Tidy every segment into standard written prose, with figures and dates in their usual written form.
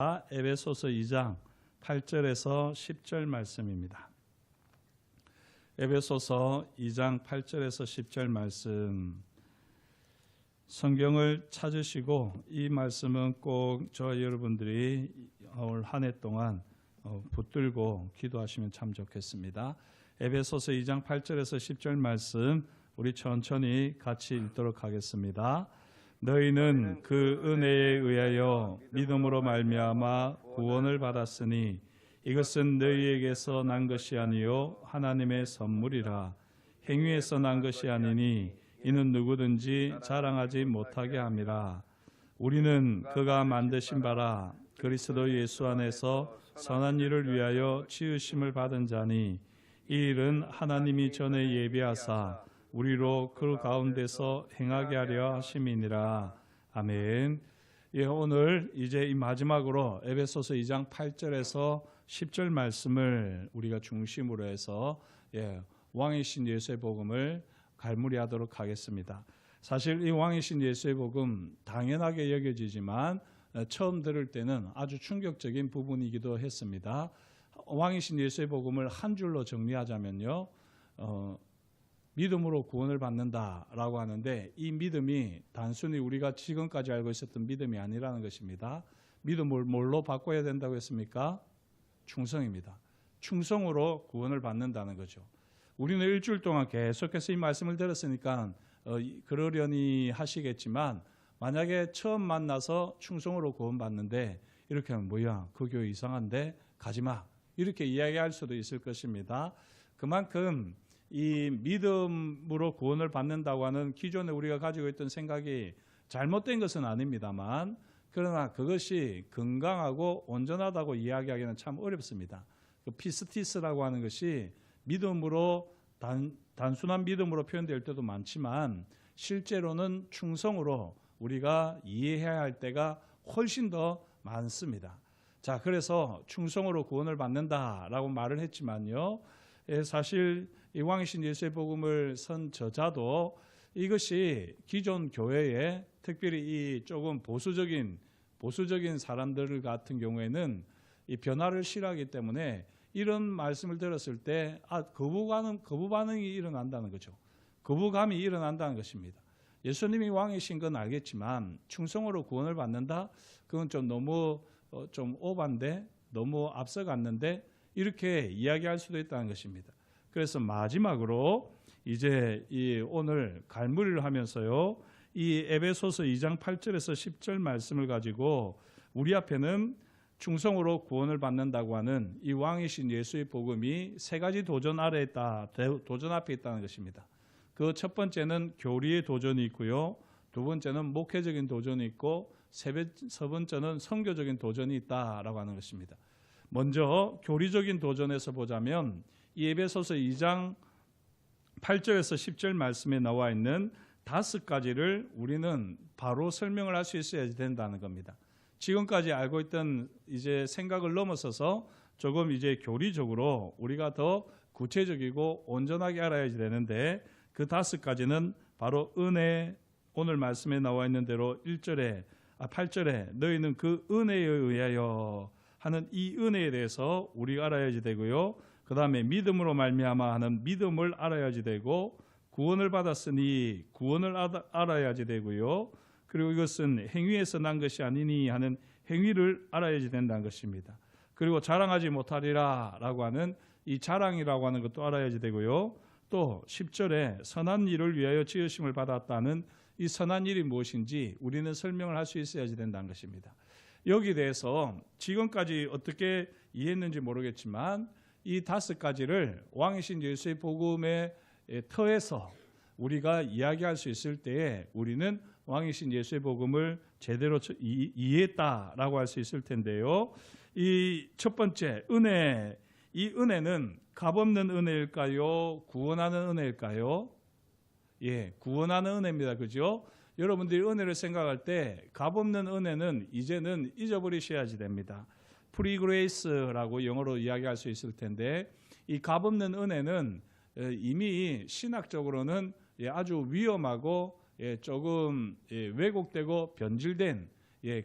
에베소서 2장 8절에서 10절 말씀입니다. 에베소서 2장 8절에서 10절 말씀, 성경을 찾으시고 이 말씀은 꼭 저와 여러분들이 올 한 해 동안 붙들고 기도하시면 참 좋겠습니다. 에베소서 2장 8절에서 10절 말씀 우리 천천히 같이 읽도록 하겠습니다. 너희는 그 은혜에 의하여 믿음으로 말미암아 구원을 받았으니 이것은 너희에게서 난 것이 아니요 하나님의 선물이라. 행위에서 난 것이 아니니 이는 누구든지 자랑하지 못하게 함이라. 우리는 그가 만드신 바라 그리스도 예수 안에서 선한 일을 위하여 지으심을 받은 자니 이 일은 하나님이 전에 예비하사 우리로 그 가운데서 행하게 하려 하심이니라. 아멘. 오늘 이제 이 마지막으로 에베소서 2장 8절에서 10절 말씀을 우리가 중심으로 해서 왕이신 예수의 복음을 갈무리하도록 하겠습니다. 사실 이 왕이신 예수의 복음 당연하게 여겨지지만 처음 들을 때는 아주 충격적인 부분이기도 했습니다. 왕이신 예수의 복음을 한 줄로 정리하자면요, 믿음으로 구원을 받는다라고 하는데, 이 믿음이 단순히 우리가 지금까지 알고 있었던 믿음이 아니라는 것입니다. 믿음을 뭘로 바꿔야 된다고 했습니까? 충성입니다. 충성으로 구원을 받는다는 거죠. 우리는 일주일 동안 계속해서 이 말씀을 들었으니까 그러려니 하시겠지만, 만약에 처음 만나서 충성으로 구원받는데 이렇게 하면 뭐야, 그 교회 이상한데 가지마, 이렇게 이야기할 수도 있을 것입니다. 그만큼 이 믿음으로 구원을 받는다고 하는 기존에 우리가 가지고 있던 생각이 잘못된 것은 아닙니다만, 그러나 그것이 건강하고 온전하다고 이야기하기는 참 어렵습니다. 그 피스티스라고 하는 것이 믿음으로 단순한 믿음으로 표현될 때도 많지만 실제로는 충성으로 우리가 이해해야 할 때가 훨씬 더 많습니다. 자, 그래서 충성으로 구원을 받는다라고 말을 했지만요, 사실 이 왕이신 예수의 복음을 선 저자도 이것이 기존 교회에, 특별히 이 조금 보수적인 사람들 같은 경우에는 이 변화를 싫어하기 때문에 이런 말씀을 들었을 때 거부 반응이 일어난다는 거죠. 거부감이 일어난다는 것입니다. 예수님이 왕이신 건 알겠지만 충성으로 구원을 받는다? 그건 좀 너무 좀 오반데, 너무 앞서갔는데, 이렇게 이야기할 수도 있다는 것입니다. 그래서 마지막으로 이제 이 오늘 갈무리를 하면서요, 이 에베소서 2장 8절에서 10절 말씀을 가지고 우리 앞에는 충성으로 구원을 받는다고 하는 이 왕이신 예수의 복음이 세 가지 도전 아래에 있다, 도전 앞에 있다는 것입니다. 그 첫 번째는 교리의 도전이 있고요, 두 번째는 목회적인 도전이 있고, 세 번째는 선교적인 도전이 있다라고 하는 것입니다. 먼저 교리적인 도전에서 보자면 이 에베소서 2장 8절에서 10절 말씀에 나와 있는 5가지를 우리는 바로 설명을 할 수 있어야 된다는 겁니다. 지금까지 알고 있던 이제 생각을 넘어서서 조금 이제 교리적으로 우리가 더 구체적이고 온전하게 알아야 되는데, 그 5가지는 바로 은혜, 오늘 말씀에 나와 있는 대로 8절에 너희는 그 은혜에 의하여 하는 이 은혜에 대해서 우리가 알아야지 되고요, 그 다음에 믿음으로 말미암아 하는 믿음을 알아야지 되고, 구원을 받았으니 구원을 알아야지 되고요, 그리고 이것은 행위에서 난 것이 아니니 하는 행위를 알아야지 된다는 것입니다. 그리고 자랑하지 못하리라 라고 하는 이 자랑이라고 하는 것도 알아야지 되고요, 또 10절에 선한 일을 위하여 지으심을 받았다는 이 선한 일이 무엇인지 우리는 설명을 할 수 있어야지 된다는 것입니다. 여기에 대해서 지금까지 어떻게 이해했는지 모르겠지만 이 5가지를 왕이신 예수의 복음의 터에서 우리가 이야기할 수 있을 때에 우리는 왕이신 예수의 복음을 제대로 이해했다라고 할 수 있을 텐데요. 이 첫 번째 은혜, 이 은혜는 값없는 은혜일까요? 구원하는 은혜일까요? 구원하는 은혜입니다. 그죠? 여러분들이 은혜를 생각할 때 값없는 은혜는 이제는 잊어버리셔야지 됩니다. 프리그레이스라고 영어로 이야기할 수 있을 텐데, 이 값없는 은혜는 이미 신학적으로는 아주 위험하고 조금 왜곡되고 변질된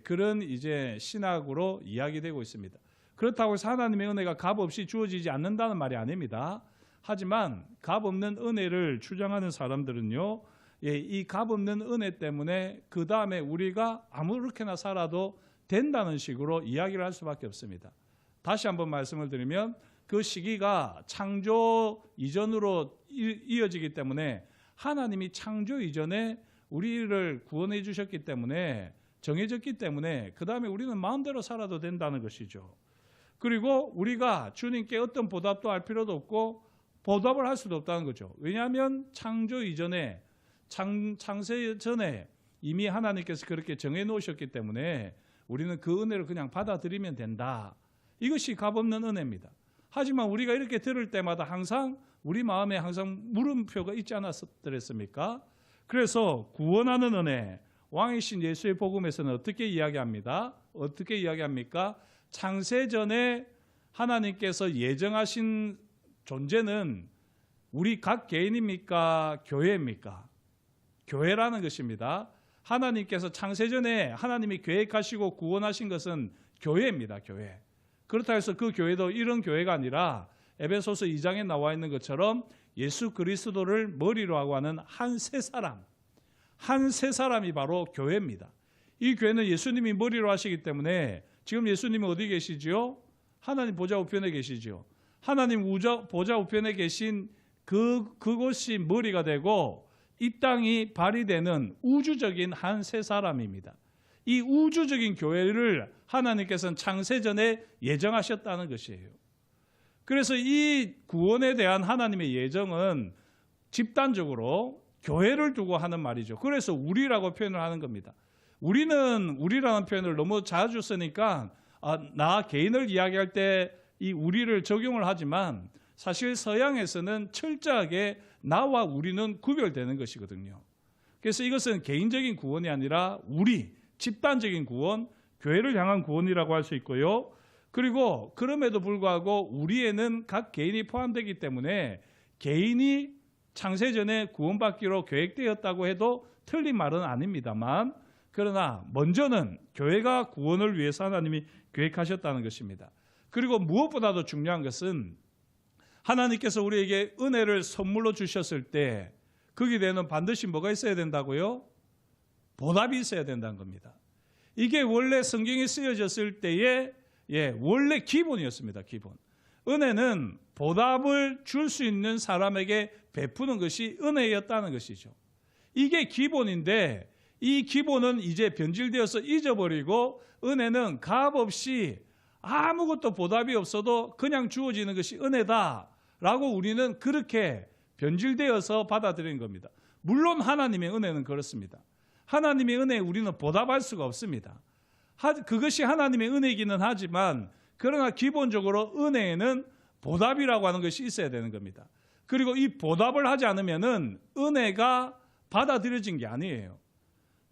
그런 이제 신학으로 이야기되고 있습니다. 그렇다고 해서 하나님의 은혜가 값없이 주어지지 않는다는 말이 아닙니다. 하지만 값없는 은혜를 주장하는 사람들은요, 이 값없는 은혜 때문에 그 다음에 우리가 아무렇게나 살아도 된다는 식으로 이야기를 할 수밖에 없습니다. 다시 한번 말씀을 드리면 그 시기가 창조 이전으로 이어지기 때문에 하나님이 창조 이전에 우리를 구원해 주셨기 때문에, 정해졌기 때문에 그 다음에 우리는 마음대로 살아도 된다는 것이죠. 그리고 우리가 주님께 어떤 보답도 할 필요도 없고 보답을 할 수도 없다는 거죠. 왜냐하면 창조 이전에, 창세 전에 이미 하나님께서 그렇게 정해 놓으셨기 때문에 우리는 그 은혜를 그냥 받아들이면 된다. 이것이 값없는 은혜입니다. 하지만 우리가 이렇게 들을 때마다 항상 우리 마음에 항상 물음표가 있지 않았더랬습니까? 그래서 구원하는 은혜, 왕이신 예수의 복음에서는 어떻게 이야기합니다? 어떻게 이야기합니까? 창세전에 하나님께서 예정하신 존재는 우리 각 개인입니까? 교회입니까? 교회라는 것입니다. 하나님께서 창세전에 하나님이 계획하시고 구원하신 것은 교회입니다. 교회. 그렇다 해서 그 교회도 이런 교회가 아니라 에베소서 2장에 나와 있는 것처럼 예수 그리스도를 머리로 하고 하는 한 세 사람이 바로 교회입니다. 이 교회는 예수님이 머리로 하시기 때문에 지금 예수님은 어디 계시지요? 하나님 보좌 우편에 계시지요. 하나님 보좌 우편에 계신 그곳이 머리가 되고 이 땅이 발이 되는 우주적인 한 세 사람입니다. 이 우주적인 교회를 하나님께서는 창세전에 예정하셨다는 것이에요. 그래서 이 구원에 대한 하나님의 예정은 집단적으로 교회를 두고 하는 말이죠. 그래서 우리라고 표현을 하는 겁니다. 우리라는 표현을 너무 자주 쓰니까 나 개인을 이야기할 때 이 우리를 적용을 하지만 사실 서양에서는 철저하게 나와 우리는 구별되는 것이거든요. 그래서 이것은 개인적인 구원이 아니라 집단적인 구원, 교회를 향한 구원이라고 할 수 있고요. 그리고 그럼에도 불구하고 우리에는 각 개인이 포함되기 때문에 개인이 창세전에 구원받기로 계획되었다고 해도 틀린 말은 아닙니다만, 그러나 먼저는 교회가 구원을 위해서 하나님이 계획하셨다는 것입니다. 그리고 무엇보다도 중요한 것은 하나님께서 우리에게 은혜를 선물로 주셨을 때 거기에 대해서는 반드시 뭐가 있어야 된다고요? 보답이 있어야 된다는 겁니다. 이게 원래 성경에 쓰여졌을 때의 원래 기본이었습니다. 기본. 은혜는 보답을 줄 수 있는 사람에게 베푸는 것이 은혜였다는 것이죠. 이게 기본인데 이 기본은 이제 변질되어서 잊어버리고 은혜는 값없이 아무것도 보답이 없어도 그냥 주어지는 것이 은혜다라고 우리는 그렇게 변질되어서 받아들이는 겁니다. 물론 하나님의 은혜는 그렇습니다. 하나님의 은혜에 우리는 보답할 수가 없습니다. 그것이 하나님의 은혜이기는 하지만 그러나 기본적으로 은혜에는 보답이라고 하는 것이 있어야 되는 겁니다. 그리고 이 보답을 하지 않으면은 은혜가 받아들여진 게 아니에요.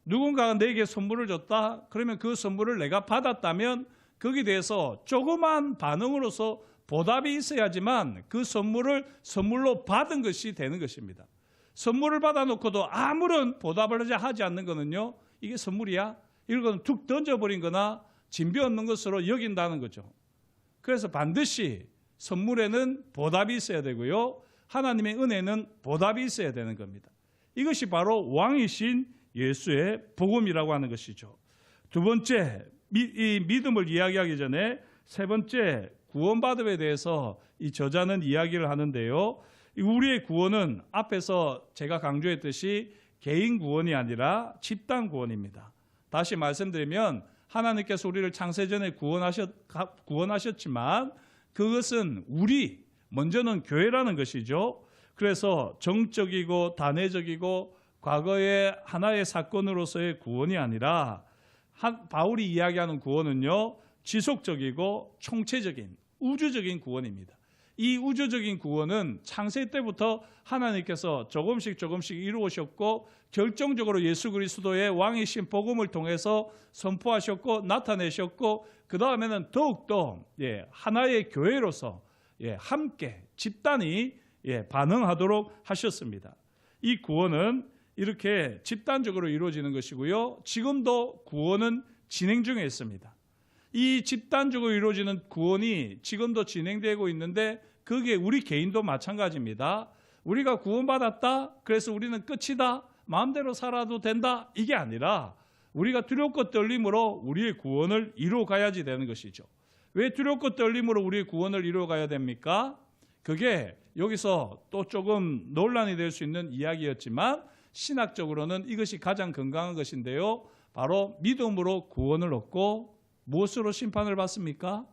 누군가가 내게 선물을 줬다? 그러면 그 선물을 내가 받았다면 거기에 대해서 조그만 반응으로서 보답이 있어야지만 그 선물을 선물로 받은 것이 되는 것입니다. 선물을 받아놓고도 아무런 보답을 하지 않는 거는요, 이게 선물이야? 이건 툭 던져버린 거나 진비 없는 것으로 여긴다는 거죠. 그래서 반드시 선물에는 보답이 있어야 되고요, 하나님의 은혜는 보답이 있어야 되는 겁니다. 이것이 바로 왕이신 예수의 복음이라고 하는 것이죠. 두 번째, 이 믿음을 이야기하기 전에 세 번째, 구원받음에 대해서 이 저자는 이야기를 하는데요. 우리의 구원은 앞에서 제가 강조했듯이 개인 구원이 아니라 집단 구원입니다. 다시 말씀드리면 하나님께서 우리를 창세전에 구원하셨지만 그것은 먼저는 교회라는 것이죠. 그래서 정적이고 단회적이고 과거의 하나의 사건으로서의 구원이 아니라 바울이 이야기하는 구원은요, 지속적이고 총체적인 우주적인 구원입니다. 이 우주적인 구원은 창세 때부터 하나님께서 조금씩 이루어셨고 결정적으로 예수 그리스도의 왕이신 복음을 통해서 선포하셨고 나타내셨고 그 다음에는 더욱더 하나의 교회로서 함께 집단이 반응하도록 하셨습니다. 이 구원은 이렇게 집단적으로 이루어지는 것이고요. 지금도 구원은 진행 중에 있습니다. 이 집단적으로 이루어지는 구원이 지금도 진행되고 있는데 그게 우리 개인도 마찬가지입니다. 우리가 구원받았다. 그래서 우리는 끝이다. 마음대로 살아도 된다. 이게 아니라 우리가 두렵고 떨림으로 우리의 구원을 이루어가야지 되는 것이죠. 왜 두렵고 떨림으로 우리의 구원을 이루어가야 됩니까? 그게 여기서 또 조금 논란이 될 수 있는 이야기였지만 신학적으로는 이것이 가장 건강한 것인데요. 바로 믿음으로 구원을 얻고 무엇으로 심판을 받습니까?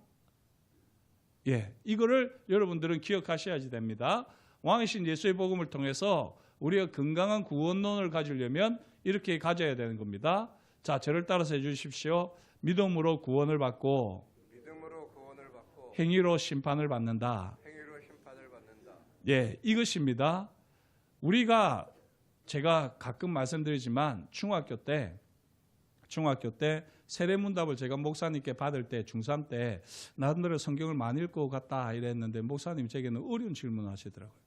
이거를 여러분들은 기억하셔야지 됩니다. 왕이신 예수의 복음을 통해서 우리가 건강한 구원론을 가지려면 이렇게 가져야 되는 겁니다. 자, 저를 따라서 해주십시오. 믿음으로 구원을 받고 행위로 심판을 받는다. 이것입니다. 제가 가끔 말씀드리지만 중학교 때 세례문답을 제가 목사님께 받을 때 중3 때 나름대로 성경을 많이 읽고 갔다 이랬는데 목사님이 제게는 어려운 질문을 하시더라고요.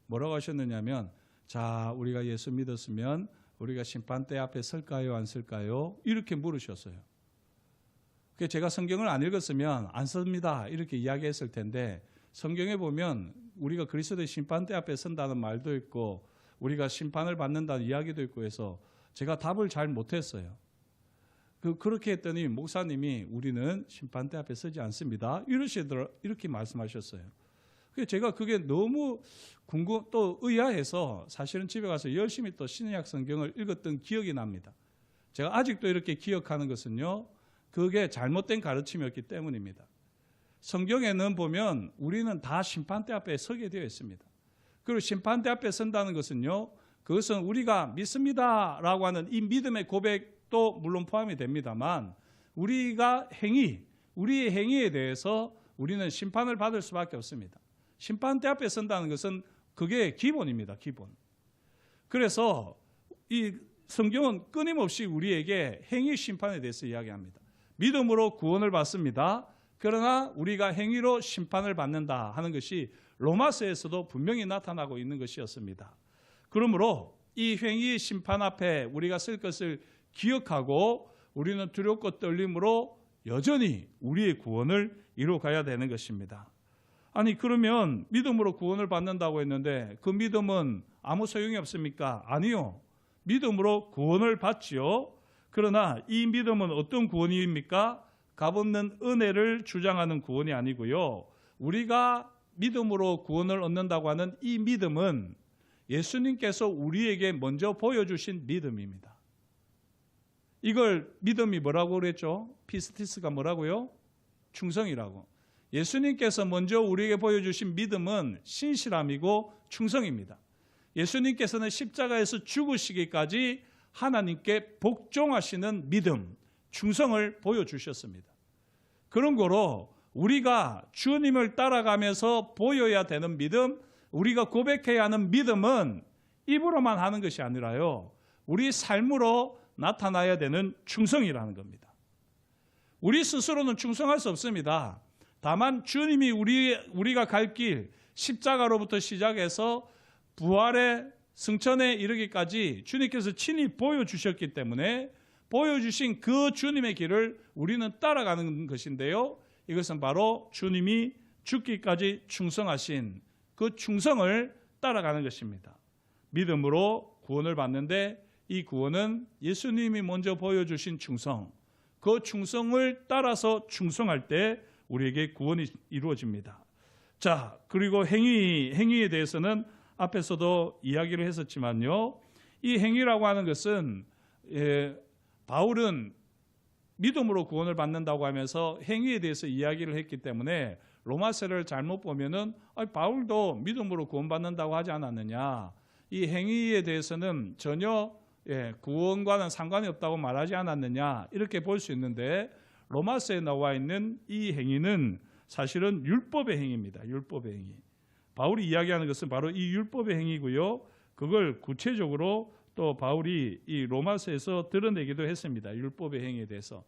뭐라고 하셨느냐면, 자, 우리가 예수 믿었으면 우리가 심판대 앞에 설까요, 안 설까요? 이렇게 물으셨어요. 제가 성경을 안 읽었으면 안 섭니다 이렇게 이야기했을 텐데, 성경에 보면 우리가 그리스도의 심판대 앞에 선다는 말도 있고 우리가 심판을 받는다는 이야기도 있고 해서 제가 답을 잘 못했어요. 그렇게 했더니 목사님이 우리는 심판대 앞에 서지 않습니다 이렇게 말씀하셨어요. 제가 그게 너무 또 의아해서 사실은 집에 가서 열심히 또 신약 성경을 읽었던 기억이 납니다. 제가 아직도 이렇게 기억하는 것은요, 그게 잘못된 가르침이었기 때문입니다. 성경에는 보면 우리는 다 심판대 앞에 서게 되어 있습니다. 그리고 심판대 앞에 선다는 것은요, 그것은 우리가 믿습니다라고 하는 이 믿음의 고백도 물론 포함이 됩니다만 우리의 행위에 대해서 우리는 심판을 받을 수밖에 없습니다. 심판대 앞에 선다는 것은 그게 기본입니다. 기본. 그래서 이 성경은 끊임없이 우리에게 행위 심판에 대해서 이야기합니다. 믿음으로 구원을 받습니다. 그러나 우리가 행위로 심판을 받는다 하는 것이 로마서에서도 분명히 나타나고 있는 것이었습니다. 그러므로 이 행위의 심판 앞에 우리가 쓸 것을 기억하고 우리는 두렵고 떨림으로 여전히 우리의 구원을 이루어가야 되는 것입니다. 아니, 그러면 믿음으로 구원을 받는다고 했는데 그 믿음은 아무 소용이 없습니까? 아니요. 믿음으로 구원을 받지요. 그러나 이 믿음은 어떤 구원입니까? 값없는 은혜를 주장하는 구원이 아니고요. 우리가 믿음으로 구원을 얻는다고 하는 이 믿음은 예수님께서 우리에게 먼저 보여주신 믿음입니다. 이걸 믿음이 뭐라고 그랬죠? 피스티스가 뭐라고요? 충성이라고. 예수님께서 먼저 우리에게 보여주신 믿음은 신실함이고 충성입니다. 예수님께서는 십자가에서 죽으시기까지 하나님께 복종하시는 믿음, 충성을 보여주셨습니다. 그런 거로 우리가 주님을 따라가면서 보여야 되는 믿음, 우리가 고백해야 하는 믿음은 입으로만 하는 것이 아니라요, 우리 삶으로 나타나야 되는 충성이라는 겁니다. 우리 스스로는 충성할 수 없습니다. 다만 주님이 우리가 갈 길, 십자가로부터 시작해서 부활의 승천에 이르기까지 주님께서 친히 보여주셨기 때문에 보여주신 그 주님의 길을 우리는 따라가는 것인데요, 이것은 바로 주님이 죽기까지 충성하신 그 충성을 따라가는 것입니다. 믿음으로 구원을 받는데 이 구원은 예수님이 먼저 보여주신 충성, 그 충성을 따라서 충성할 때 우리에게 구원이 이루어집니다. 자, 그리고 행위에 대해서는 앞에서도 이야기를 했었지만요, 이 행위라고 하는 것은 바울은 믿음으로 구원을 받는다고 하면서 행위에 대해서 이야기를 했기 때문에 로마서를 잘못 보면은 바울도 믿음으로 구원받는다고 하지 않았느냐, 이 행위에 대해서는 전혀 구원과는 상관이 없다고 말하지 않았느냐, 이렇게 볼 수 있는데 로마서에 나와 있는 이 행위는 사실은 율법의 행위입니다. 율법의 행위. 바울이 이야기하는 것은 바로 이 율법의 행위고요, 그걸 구체적으로 또 바울이 이 로마서에서 드러내기도 했습니다. 율법의 행위에 대해서.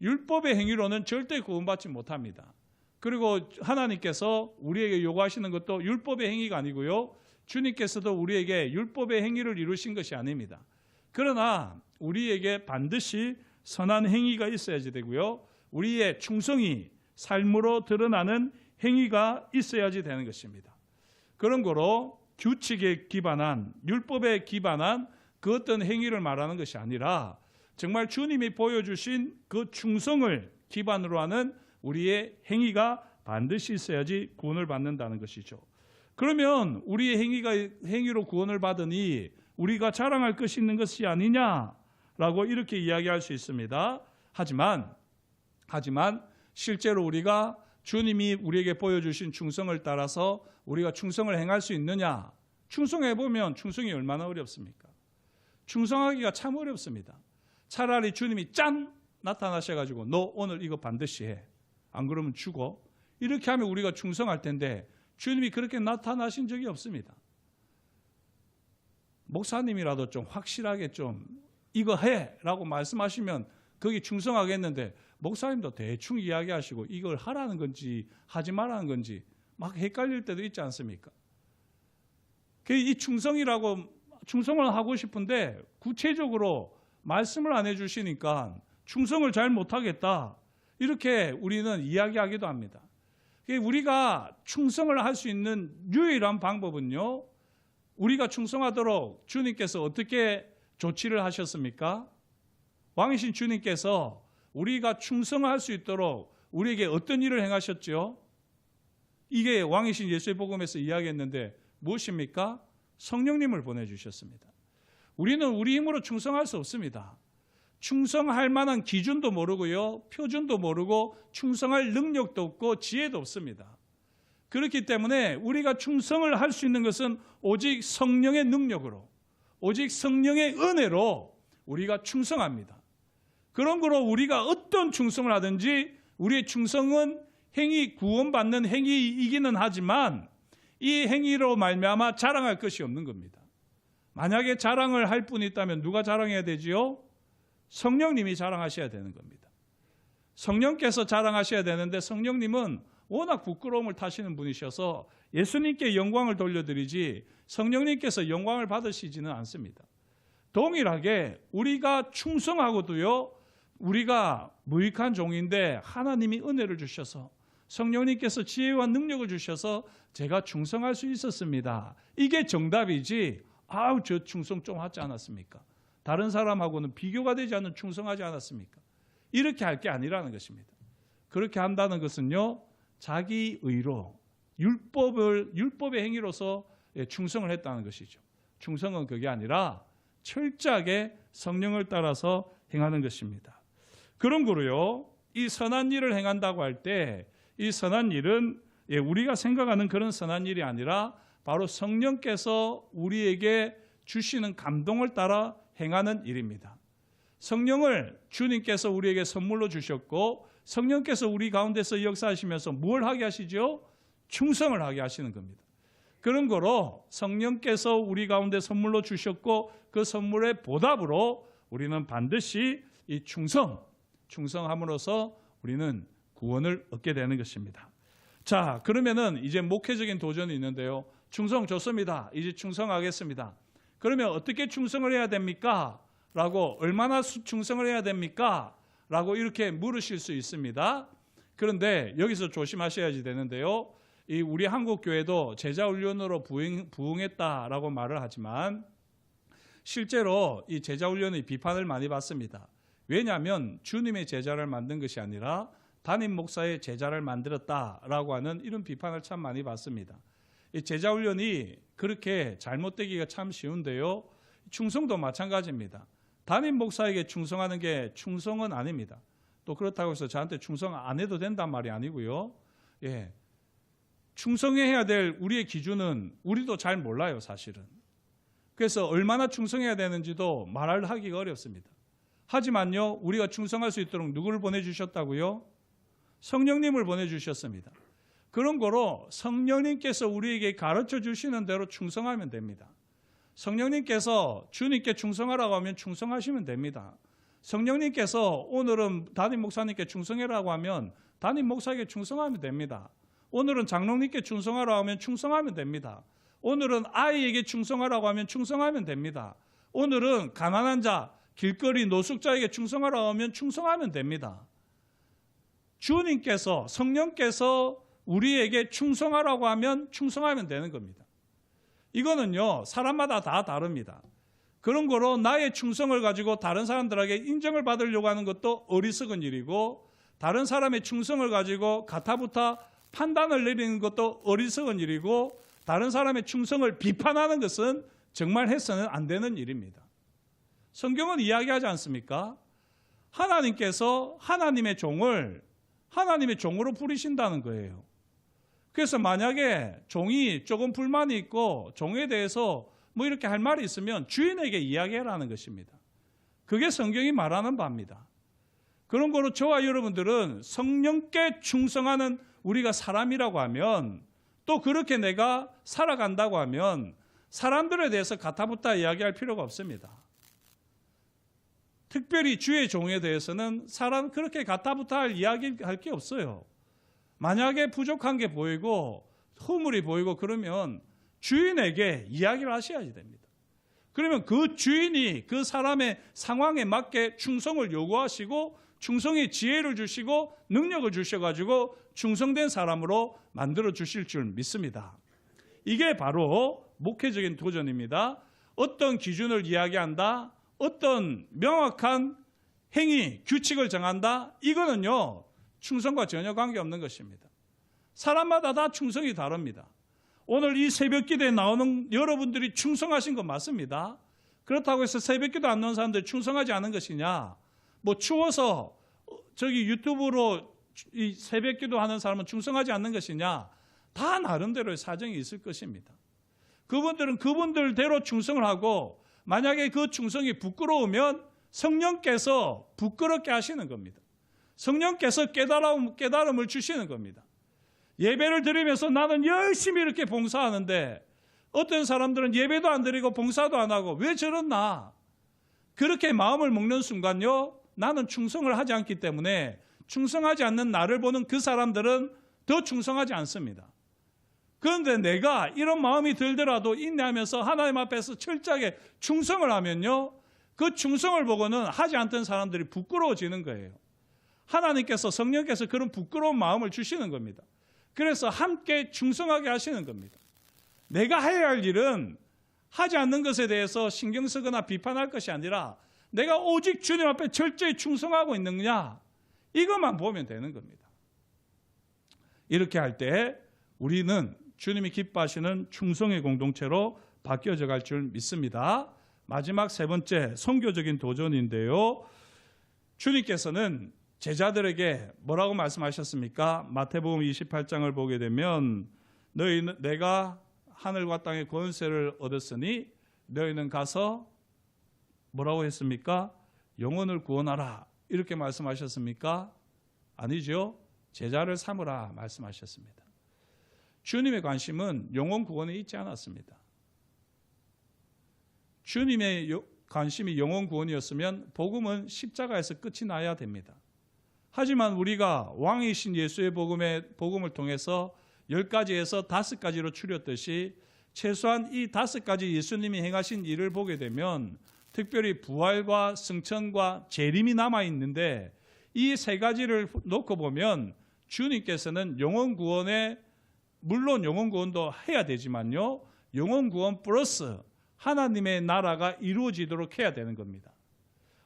율법의 행위로는 절대 구원받지 못합니다. 그리고 하나님께서 우리에게 요구하시는 것도 율법의 행위가 아니고요, 주님께서도 우리에게 율법의 행위를 이루신 것이 아닙니다. 그러나 우리에게 반드시 선한 행위가 있어야지 되고요. 우리의 충성이 삶으로 드러나는 행위가 있어야지 되는 것입니다. 그런 거로 규칙에 기반한, 율법에 기반한 그 어떤 행위를 말하는 것이 아니라 정말 주님이 보여주신 그 충성을 기반으로 하는 우리의 행위가 반드시 있어야지 구원을 받는다는 것이죠. 그러면 우리의 행위로 구원을 받으니 우리가 자랑할 것이 있는 것이 아니냐라고 이렇게 이야기할 수 있습니다. 하지만 실제로 우리가 주님이 우리에게 보여주신 충성을 따라서 우리가 충성을 행할 수 있느냐? 충성해보면 충성이 얼마나 어렵습니까? 충성하기가 참 어렵습니다. 차라리 주님이 짠! 나타나셔가지고 너 오늘 이거 반드시 해. 안 그러면 죽어. 이렇게 하면 우리가 충성할 텐데 주님이 그렇게 나타나신 적이 없습니다. 목사님이라도 좀 확실하게 좀 이거 해! 라고 말씀하시면 거기 충성하겠는데 목사님도 대충 이야기하시고 이걸 하라는 건지 하지 말라는 건지 막 헷갈릴 때도 있지 않습니까? 이 충성을 하고 싶은데 구체적으로 말씀을 안 해주시니까 충성을 잘 못하겠다. 이렇게 우리는 이야기하기도 합니다. 우리가 충성을 할 수 있는 유일한 방법은요. 우리가 충성하도록 주님께서 어떻게 조치를 하셨습니까? 왕이신 주님께서 우리가 충성할 수 있도록 우리에게 어떤 일을 행하셨죠? 이게 왕이신 예수의 복음에서 이야기했는데 무엇입니까? 성령님을 보내주셨습니다. 우리는 우리 힘으로 충성할 수 없습니다. 충성할 만한 기준도 모르고요, 표준도 모르고 충성할 능력도 없고 지혜도 없습니다. 그렇기 때문에 우리가 충성을 할 수 있는 것은 오직 성령의 능력으로, 오직 성령의 은혜로 우리가 충성합니다. 그런 거로 우리가 어떤 충성을 하든지 우리의 충성은 구원받는 행위이기는 하지만 이 행위로 말미암아 자랑할 것이 없는 겁니다. 만약에 자랑을 할 분이 있다면 누가 자랑해야 되지요? 성령님이 자랑하셔야 되는 겁니다. 성령께서 자랑하셔야 되는데 성령님은 워낙 부끄러움을 타시는 분이셔서 예수님께 영광을 돌려드리지 성령님께서 영광을 받으시지는 않습니다. 동일하게 우리가 충성하고도요, 우리가 무익한 종인데 하나님이 은혜를 주셔서 성령님께서 지혜와 능력을 주셔서 제가 충성할 수 있었습니다. 이게 정답이지, 저 충성 좀 하지 않았습니까? 다른 사람하고는 비교가 되지 않는 충성하지 않았습니까? 이렇게 할 게 아니라는 것입니다. 그렇게 한다는 것은요, 자기 의로 율법의 행위로서 충성을 했다는 것이죠. 충성은 그게 아니라 철저하게 성령을 따라서 행하는 것입니다. 그런 거로요, 이 선한 일을 행한다고 할 때 이 선한 일은 우리가 생각하는 그런 선한 일이 아니라 바로 성령께서 우리에게 주시는 감동을 따라 행하는 일입니다. 성령을 주님께서 우리에게 선물로 주셨고 성령께서 우리 가운데서 역사하시면서 뭘 하게 하시죠? 충성을 하게 하시는 겁니다. 그런 거로 성령께서 우리 가운데 선물로 주셨고 그 선물의 보답으로 우리는 반드시 이 충성함으로써 우리는 구원을 얻게 되는 것입니다. 자, 그러면은 이제 목회적인 도전이 있는데요. 충성 좋습니다. 이제 충성하겠습니다. 그러면 어떻게 충성을 해야 됩니까? 라고, 얼마나 충성을 해야 됩니까? 라고 이렇게 물으실 수 있습니다. 그런데 여기서 조심하셔야지 되는데요. 우리 한국 교회도 제자 훈련으로 부응했다라고 말을 하지만 실제로 이 제자 훈련의 비판을 많이 받습니다. 왜냐하면 주님의 제자를 만든 것이 아니라 담임 목사의 제자를 만들었다라고 하는 이런 비판을 참 많이 받습니다. 이 제자 훈련이 그렇게 잘못되기가 참 쉬운데요. 충성도 마찬가지입니다. 담임 목사에게 충성하는 게 충성은 아닙니다. 또 그렇다고 해서 저한테 충성 안 해도 된단 말이 아니고요. 충성해야 될 우리의 기준은 우리도 잘 몰라요, 사실은. 그래서 얼마나 충성해야 되는지도 말하기가 어렵습니다. 하지만요, 우리가 충성할 수 있도록 누구를 보내주셨다고요? 성령님을 보내주셨습니다. 그런 거로 성령님께서 우리에게 가르쳐 주시는 대로 충성하면 됩니다. 성령님께서 주님께 충성하라고 하면 충성하시면 됩니다. 성령님께서 오늘은 담임 목사님께 충성해라고 하면 담임 목사에게 충성하면 됩니다. 오늘은 장로님께 충성하라고 하면 충성하면 됩니다. 오늘은 아이에게 충성하라고 하면 충성하면 됩니다. 오늘은 가난한 자, 길거리 노숙자에게 충성하라고 하면 충성하면 됩니다. 주님께서, 성령께서 우리에게 충성하라고 하면 충성하면 되는 겁니다. 이거는요, 사람마다 다 다릅니다. 그런 거로 나의 충성을 가지고 다른 사람들에게 인정을 받으려고 하는 것도 어리석은 일이고, 다른 사람의 충성을 가지고 가타부타 판단을 내리는 것도 어리석은 일이고, 다른 사람의 충성을 비판하는 것은 정말 해서는 안 되는 일입니다. 성경은 이야기하지 않습니까? 하나님께서 하나님의 종을 하나님의 종으로 부르신다는 거예요. 그래서 만약에 종이 조금 불만이 있고 종에 대해서 뭐 이렇게 할 말이 있으면 주인에게 이야기하라는 것입니다. 그게 성경이 말하는 바입니다. 그런 거로 저와 여러분들은 성령께 충성하는 우리가 사람이라고 하면, 또 그렇게 내가 살아간다고 하면 사람들에 대해서 가타부타 이야기할 필요가 없습니다. 특별히 주의 종에 대해서는 사람 그렇게 가타부타 이야기할 게 없어요. 만약에 부족한 게 보이고 허물이 보이고 그러면 주인에게 이야기를 하셔야지 됩니다. 그러면 그 주인이 그 사람의 상황에 맞게 충성을 요구하시고 충성의 지혜를 주시고 능력을 주셔가지고 충성된 사람으로 만들어 주실 줄 믿습니다. 이게 바로 목회적인 도전입니다. 어떤 기준을 이야기한다, 어떤 명확한 행위, 규칙을 정한다, 이거는요 충성과 전혀 관계없는 것입니다. 사람마다 다 충성이 다릅니다. 오늘 이 새벽기도에 나오는 여러분들이 충성하신 건 맞습니다. 그렇다고 해서 새벽기도 안 나오는 사람들이 충성하지 않은 것이냐, 뭐 추워서 저기 유튜브로 이 새벽기도 하는 사람은 충성하지 않는 것이냐, 다 나름대로의 사정이 있을 것입니다. 그분들은 그분들대로 충성을 하고, 만약에 그 충성이 부끄러우면 성령께서 부끄럽게 하시는 겁니다. 성령께서 깨달음을 주시는 겁니다. 예배를 드리면서 나는 열심히 이렇게 봉사하는데 어떤 사람들은 예배도 안 드리고 봉사도 안 하고 왜 저러나, 그렇게 마음을 먹는 순간요, 나는 충성을 하지 않기 때문에 충성하지 않는 나를 보는 그 사람들은 더 충성하지 않습니다. 그런데 내가 이런 마음이 들더라도 인내하면서 하나님 앞에서 철저하게 충성을 하면요, 그 충성을 보고는 하지 않던 사람들이 부끄러워지는 거예요. 하나님께서, 성령께서 그런 부끄러운 마음을 주시는 겁니다. 그래서 함께 충성하게 하시는 겁니다. 내가 해야 할 일은 하지 않는 것에 대해서 신경 쓰거나 비판할 것이 아니라 내가 오직 주님 앞에 철저히 충성하고 있느냐, 이것만 보면 되는 겁니다. 이렇게 할 때 우리는 주님이 기뻐하시는 충성의 공동체로 바뀌어져 갈 줄 믿습니다. 마지막 세 번째, 선교적인 도전인데요. 주님께서는 제자들에게 뭐라고 말씀하셨습니까? 마태복음 28장을 보게 되면 내가 하늘과 땅의 권세를 얻었으니 너희는 가서 뭐라고 했습니까? 영혼을 구원하라, 이렇게 말씀하셨습니까? 아니죠. 제자를 삼으라 말씀하셨습니다. 주님의 관심은 영혼 구원에 있지 않았습니다. 주님의 관심이 영혼 구원이었으면 복음은 십자가에서 끝이 나야 됩니다. 하지만 우리가 왕이신 예수의 복음을 통해서 10가지에서 5가지로 줄였듯이 최소한 이 5가지 예수님이 행하신 일을 보게 되면 특별히 부활과 승천과 재림이 남아있는데, 이 3가지를 놓고 보면 주님께서는 영혼 구원에, 물론 영혼 구원도 해야 되지만요, 영혼 구원 플러스 하나님의 나라가 이루어지도록 해야 되는 겁니다.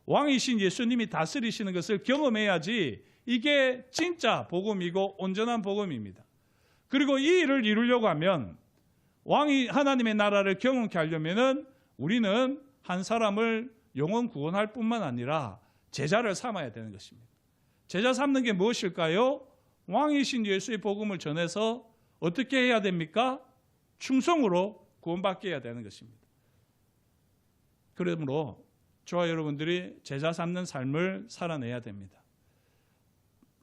왕이신 예수님이 다스리시는 것을 경험해야지 이게 진짜 복음이고 온전한 복음입니다. 그리고 이 일을 이루려고 하면, 왕이 하나님의 나라를 경험케 하려면은 우리는 한 사람을 영혼 구원할 뿐만 아니라 제자를 삼아야 되는 것입니다. 제자 삼는 게 무엇일까요? 왕이신 예수의 복음을 전해서 어떻게 해야 됩니까? 충성으로 구원받게 해야 되는 것입니다. 그러므로 저와 여러분들이 제자 삼는 삶을 살아내야 됩니다.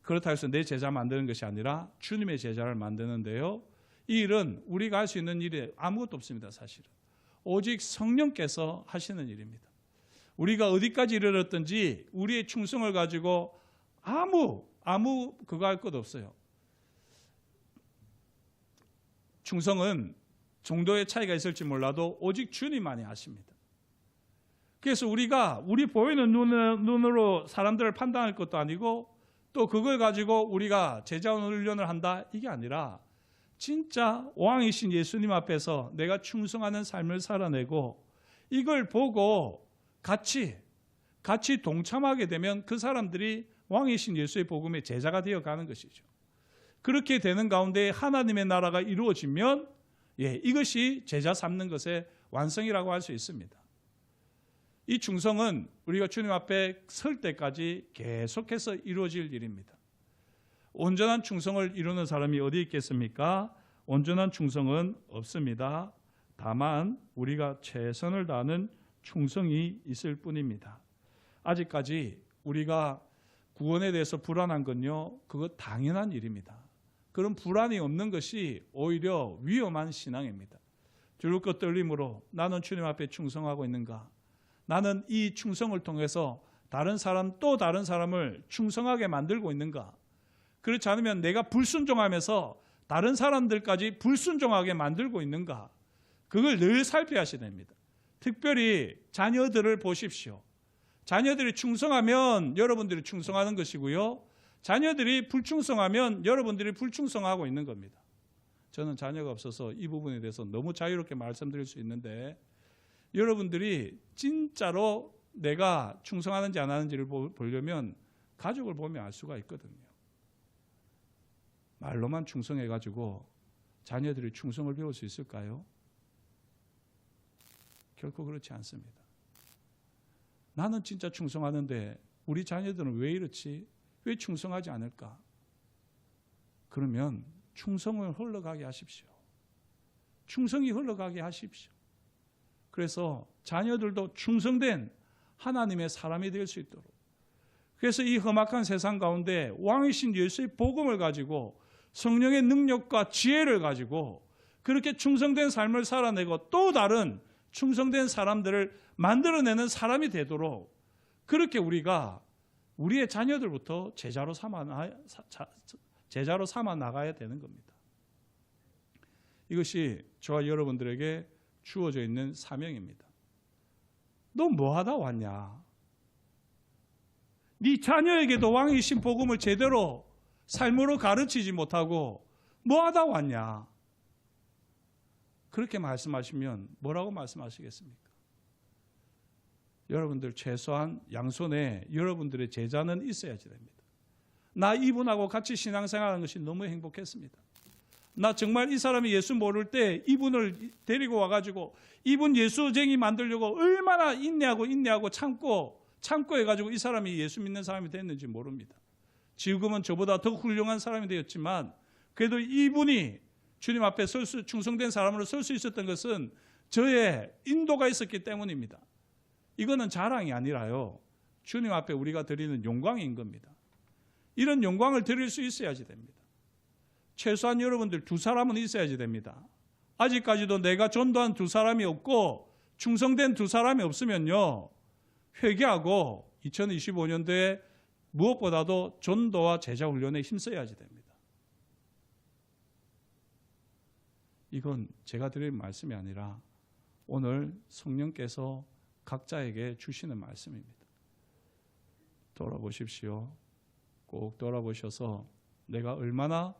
그렇다고 해서 내 제자 만드는 것이 아니라 주님의 제자를 만드는데요, 이 일은 우리가 할 수 있는 일이 아무것도 없습니다. 사실은 오직 성령께서 하시는 일입니다. 우리가 어디까지 이르렀든지 우리의 충성을 가지고 아무 그거 할 것 없어요. 충성은 정도의 차이가 있을지 몰라도 오직 주님만이 아십니다. 그래서 우리가 우리 보이는 눈으로 사람들을 판단할 것도 아니고 또 그걸 가지고 우리가 제자 훈련을 한다 이게 아니라 진짜 왕이신 예수님 앞에서 내가 충성하는 삶을 살아내고 이걸 보고 같이 동참하게 되면 그 사람들이 왕이신 예수의 복음의 제자가 되어가는 것이죠. 그렇게 되는 가운데 하나님의 나라가 이루어지면 이것이 제자 삼는 것의 완성이라고 할 수 있습니다. 이 충성은 우리가 주님 앞에 설 때까지 계속해서 이루어질 일입니다. 온전한 충성을 이루는 사람이 어디 있겠습니까? 온전한 충성은 없습니다. 다만 우리가 최선을 다하는 충성이 있을 뿐입니다. 아직까지 우리가 구원에 대해서 불안한 건요, 그거 당연한 일입니다. 그런 불안이 없는 것이 오히려 위험한 신앙입니다. 두렵고 떨림으로 나는 주님 앞에 충성하고 있는가? 나는 이 충성을 통해서 또 다른 사람을 충성하게 만들고 있는가? 그렇지 않으면 내가 불순종하면서 다른 사람들까지 불순종하게 만들고 있는가? 그걸 늘 살펴야셔야 됩니다. 특별히 자녀들을 보십시오. 자녀들이 충성하면 여러분들이 충성하는 것이고요. 자녀들이 불충성하면 여러분들이 불충성하고 있는 겁니다. 저는 자녀가 없어서 이 부분에 대해서 너무 자유롭게 말씀드릴 수 있는데 여러분들이 진짜로 내가 충성하는지 안 하는지를 보려면 가족을 보면 알 수가 있거든요. 말로만 충성해가지고 자녀들이 충성을 배울 수 있을까요? 결코 그렇지 않습니다. 나는 진짜 충성하는데 우리 자녀들은 왜 이렇지? 왜 충성하지 않을까? 그러면 충성을 흘러가게 하십시오. 충성이 흘러가게 하십시오. 그래서 자녀들도 충성된 하나님의 사람이 될 수 있도록. 그래서 이 험악한 세상 가운데 왕이신 예수의 복음을 가지고 성령의 능력과 지혜를 가지고 그렇게 충성된 삶을 살아내고 또 다른 충성된 사람들을 만들어내는 사람이 되도록 그렇게 우리가 우리의 자녀들부터 제자로 삼아 나가야 되는 겁니다. 이것이 저와 여러분들에게 주어져 있는 사명입니다. 너 뭐 하다 왔냐? 네 자녀에게도 왕이신 복음을 제대로 삶으로 가르치지 못하고 뭐 하다 왔냐? 그렇게 말씀하시면 뭐라고 말씀하시겠습니까? 여러분들 최소한 양손에 여러분들의 제자는 있어야지 됩니다. 나 이분하고 같이 신앙생활하는 것이 너무 행복했습니다. 나 정말 이 사람이 예수 모를 때 이분을 데리고 와가지고 이분 예수쟁이 만들려고 얼마나 인내하고 참고 해가지고 이 사람이 예수 믿는 사람이 됐는지 모릅니다. 지금은 저보다 더 훌륭한 사람이 되었지만 그래도 이분이 주님 앞에 충성된 사람으로 설 수 있었던 것은 저의 인도가 있었기 때문입니다. 이거는 자랑이 아니라요. 주님 앞에 우리가 드리는 영광인 겁니다. 이런 영광을 드릴 수 있어야지 됩니다. 최소한 여러분들 2사람은 있어야지 됩니다. 아직까지도 내가 전도한 2사람이 없고 충성된 2사람이 없으면요. 회개하고 2025년도에 무엇보다도 전도와 제자 훈련에 힘써야지 됩니다. 이건 제가 드릴 말씀이 아니라 오늘 성령께서 각자에게 주시는 말씀입니다. 돌아보십시오. 꼭 돌아보셔서 내가 얼마나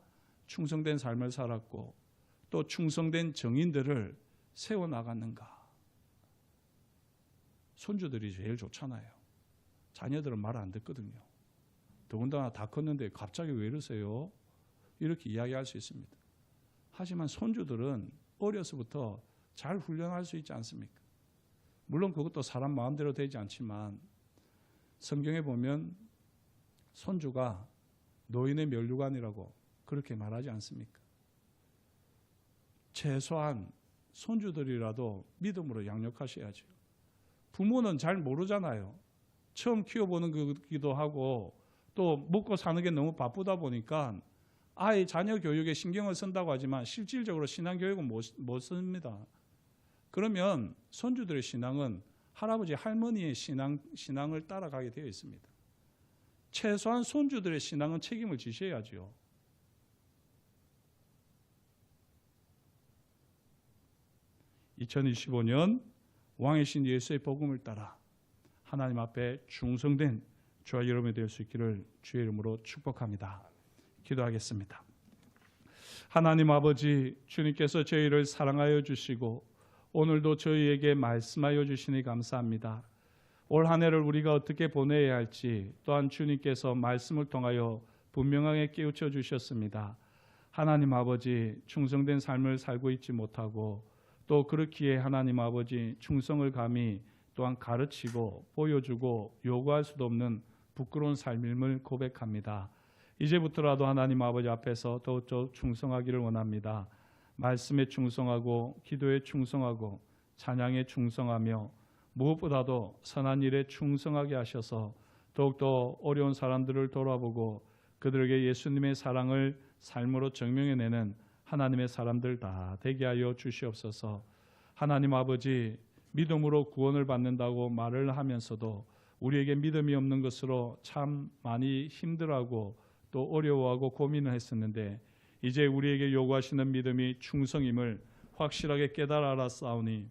충성된 삶을 살았고 또 충성된 정인들을 세워나갔는가. 손주들이 제일 좋잖아요. 자녀들은 말 안 듣거든요. 더군다나 다 컸는데 갑자기 왜 이러세요? 이렇게 이야기할 수 있습니다. 하지만 손주들은 어려서부터 잘 훈련할 수 있지 않습니까? 물론 그것도 사람 마음대로 되지 않지만 성경에 보면 손주가 노인의 면류관이라고 그렇게 말하지 않습니까? 최소한 손주들이라도 믿음으로 양육하셔야죠. 부모는 잘 모르잖아요. 처음 키워보는 거기도 하고 또 먹고 사는 게 너무 바쁘다 보니까 아이 자녀 교육에 신경을 쓴다고 하지만 실질적으로 신앙 교육은 못 씁니다. 그러면 손주들의 신앙은 할아버지 할머니의 신앙을 따라가게 되어 있습니다. 최소한 손주들의 신앙은 책임을 지셔야죠. (2025년) 왕이신 예수의 복음을 따라 하나님 앞에 충성된 저와 여러분이 될 수 있기를 주의 이름으로 축복합니다. 기도하겠습니다. 하나님 아버지, 주님께서 저희를 사랑하여 주시고 오늘도 저희에게 말씀하여 주시니 감사합니다. 올 한 해를 우리가 어떻게 보내야 할지 또한 주님께서 말씀을 통하여 분명하게 깨우쳐 주셨습니다. 하나님 아버지, 충성된 삶을 살고 있지 못하고 또 그렇기에 하나님 아버지 충성을 감히 또한 가르치고 보여주고 요구할 수도 없는 부끄러운 삶임을 고백합니다. 이제부터라도 하나님 아버지 앞에서 더욱 충성하기를 원합니다. 말씀에 충성하고 기도에 충성하고 찬양에 충성하며 무엇보다도 선한 일에 충성하게 하셔서 더욱더 어려운 사람들을 돌아보고 그들에게 예수님의 사랑을 삶으로 증명해내는 하나님의 사람들 다 되게 하여 주시옵소서. 하나님 아버지, 믿음으로 구원을 받는다고 말을 하면서도 우리에게 믿음이 없는 것으로 참 많이 힘들어하고 또 어려워하고 고민을 했었는데 이제 우리에게 요구하시는 믿음이 충성임을 확실하게 깨달아 알았사오니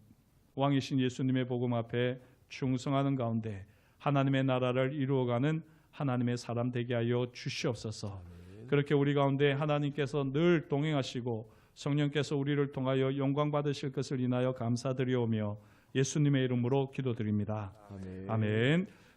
왕이신 예수님의 복음 앞에 충성하는 가운데 하나님의 나라를 이루어가는 하나님의 사람 되게 하여 주시옵소서. 그렇게 우리 가운데 하나님께서 늘 동행하시고 성령께서 우리를 통하여 영광 받으실 것을 인하여 감사드리오며 예수님의 이름으로 기도드립니다. 아멘.